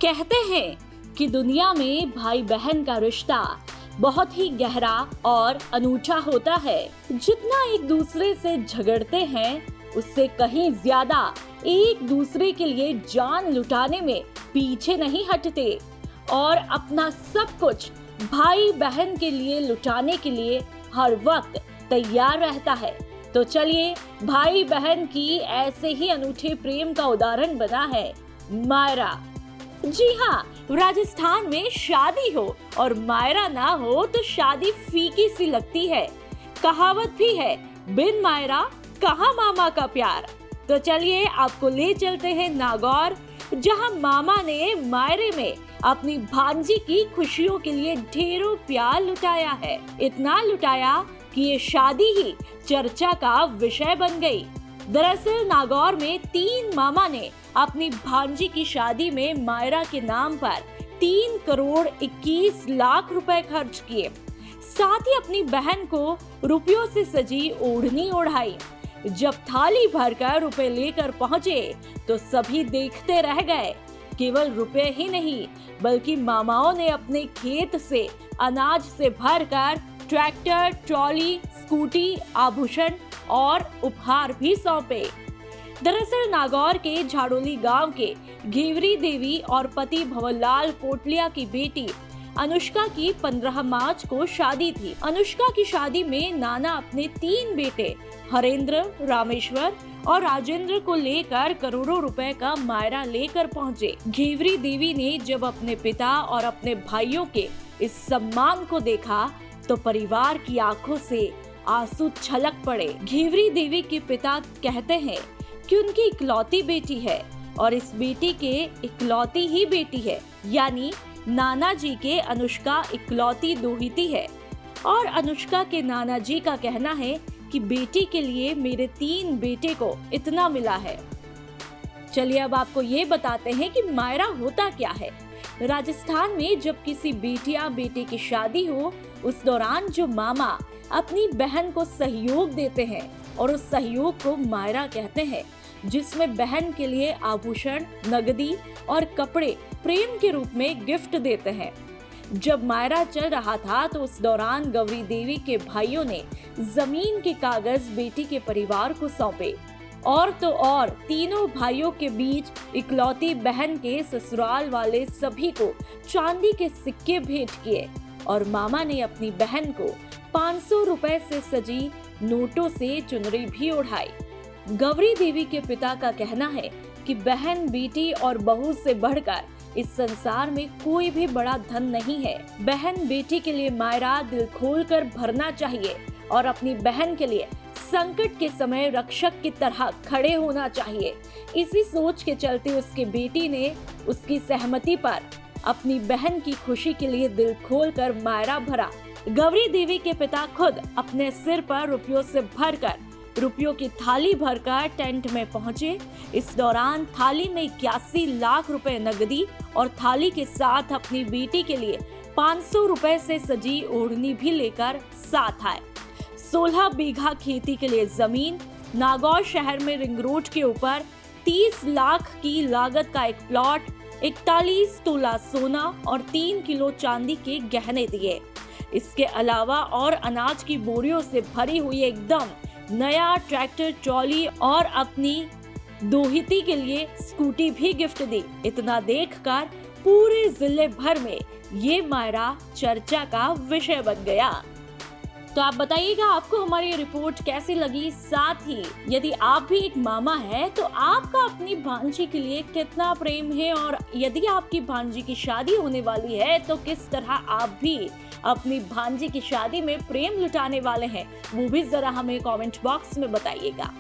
कहते हैं कि दुनिया में भाई बहन का रिश्ता बहुत ही गहरा और अनूठा होता है। जितना एक दूसरे से झगड़ते हैं उससे कहीं ज्यादा एक दूसरे के लिए जान लुटाने में पीछे नहीं हटते और अपना सब कुछ भाई बहन के लिए लुटाने के लिए हर वक्त तैयार रहता है। तो चलिए भाई बहन की ऐसे ही अनूठे प्रेम का उदाहरण बना है मायरा। जी हाँ, राजस्थान में शादी हो और मायरा ना हो तो शादी फीकी सी लगती है। कहावत भी है, बिन मायरा कहाँ मामा का प्यार। तो चलिए आपको ले चलते हैं नागौर, जहाँ मामा ने मायरे में अपनी भांजी की खुशियों के लिए ढेरों प्यार लुटाया है। इतना लुटाया कि ये शादी ही चर्चा का विषय बन गई। दरअसल नागौर में 3 मामा ने अपनी भांजी की शादी में मायरा के नाम पर 3 करोड़ 21 लाख रुपए खर्च किए। साथ ही अपनी बहन को रुपयों से सजी ओढ़नी ओढ़ाई। जब थाली भरकर रुपए लेकर पहुंचे तो सभी देखते रह गए। केवल रुपए ही नहीं बल्कि मामाओं ने अपने खेत से अनाज से भरकर ट्रैक्टर, ट्रॉली, स्कूटी, आभूषण और उपहार भी सौंपे। दरअसल नागौर के झाड़ोली गांव के घेवरी देवी और पति भवरलाल पोटलिया की बेटी अनुष्का की 15 मार्च को शादी थी। अनुष्का की शादी में नाना अपने 3 बेटे हरेंद्र, रामेश्वर और राजेंद्र को लेकर करोड़ों रुपए का मायरा लेकर पहुंचे। घेवरी देवी ने जब अपने पिता और अपने भाइयों के इस सम्मान को देखा तो परिवार की आंखों से आंसू छलक पड़े। घेवरी देवी के पिता कहते हैं कि उनकी इकलौती बेटी है और इस बेटी के इकलौती ही बेटी है, यानी नाना जी के अनुष्का इकलौती दोहिती है। और अनुष्का के नाना जी का कहना है कि बेटी के लिए मेरे 3 बेटे को इतना मिला है। चलिए अब आपको ये बताते हैं कि मायरा होता क्या है। राजस्थान में जब किसी बेटिया बेटे की शादी हो उस दौरान जो मामा अपनी बहन को सहयोग देते हैं और उस सहयोग को मायरा कहते हैं, जिसमें बहन के लिए आभूषण, नगदी और कपड़े प्रेम के रूप में गिफ्ट देते हैं। जब मायरा चल रहा था तो उस दौरान गौरी देवी के भाइयों ने जमीन के कागज बेटी के परिवार को सौंपे और तो और तीनों भाइयों के बीच इकलौती बहन के ससुराल वाले सभी को चांदी के सिक्के भेंट किए और मामा ने अपनी बहन को 500 रुपए से सजी नोटों से चुनरी भी ओढ़ाई। गौरी देवी के पिता का कहना है कि बहन, बेटी और बहू से बढ़कर इस संसार में कोई भी बड़ा धन नहीं है। बहन बेटी के लिए मायरा दिल खोलकर भरना चाहिए और अपनी बहन के लिए संकट के समय रक्षक की तरह खड़े होना चाहिए। इसी सोच के चलते उसके बेटी ने उसकी सहमति पर अपनी बहन की खुशी के लिए दिल खोलकर मायरा भरा। गौरी देवी के पिता खुद अपने सिर पर रुपयों से भरकर रुपयों की थाली भरकर टेंट में पहुंचे। इस दौरान थाली में 81 लाख रुपए नगदी और थाली के साथ अपनी बेटी के लिए 500 रुपए से सजी ओढ़नी भी लेकर साथ आए। 16 बीघा खेती के लिए जमीन, नागौर शहर में रिंग रोड के ऊपर 30 लाख की लागत का एक प्लॉट, 41 तोला सोना और 3 किलो चांदी के गहने दिए। इसके अलावा और अनाज की बोरियों से भरी हुई एकदम नया ट्रैक्टर, ट्रॉली और अपनी दोहिती के लिए स्कूटी भी गिफ्ट दी। इतना देखकर पूरे जिले भर में ये मायरा चर्चा का विषय बन गया। तो आप बताइएगा आपको हमारी रिपोर्ट कैसी लगी। साथ ही यदि आप भी एक मामा है तो आपका अपनी भांजी के लिए कितना प्रेम है और यदि आपकी भांजी की शादी होने वाली है तो किस तरह आप भी अपनी भांजी की शादी में प्रेम लुटाने वाले हैं, वो भी जरा हमें कमेंट बॉक्स में बताइएगा।